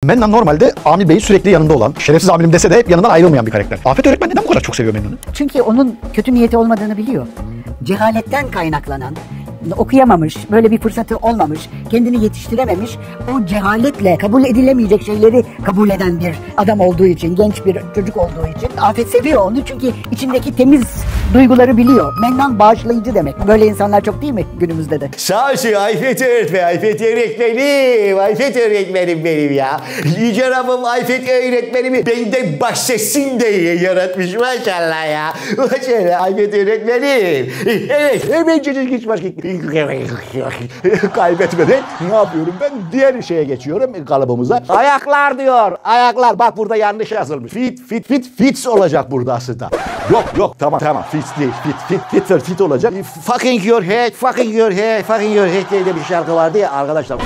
Mennan normalde Amil Bey'in sürekli yanında olan, şerefsiz amirim dese de hep yanından ayrılmayan bir karakter. Afet öğretmen neden bu kadar çok seviyor Mennan'ı? Çünkü onun kötü niyeti olmadığını biliyor. Cehaletten kaynaklanan, okuyamamış, böyle bir fırsatı olmamış, kendini yetiştirememiş, o cehaletle kabul edilemeyecek şeyleri kabul eden bir adam olduğu için, genç bir çocuk olduğu için Afet seviyor onu çünkü içindeki temiz duyguları biliyor. Mennan bağışlayıcı demek. Böyle insanlar çok değil mi günümüzde de? Sağ olsun Afet öğretmen, Afet öğretmenim, Afet öğretmenim benim ya. Yüce Rabbim Afet öğretmenimi benden bahsetsin diye yaratmış maşallah ya. Maşallah Afet öğretmenim. Evet, hemen geç başka. Kaybetmeden ne yapıyorum ben? Diğer şeye geçiyorum kalıbımıza. Ayaklar diyor. Ayaklar. Bak burada yanlış yazılmış. Fits olacak burada aslında. Yok tamam. Fits değil. Fit olacak. Fucking your head diye de bir şarkı vardı ya arkadaşlar.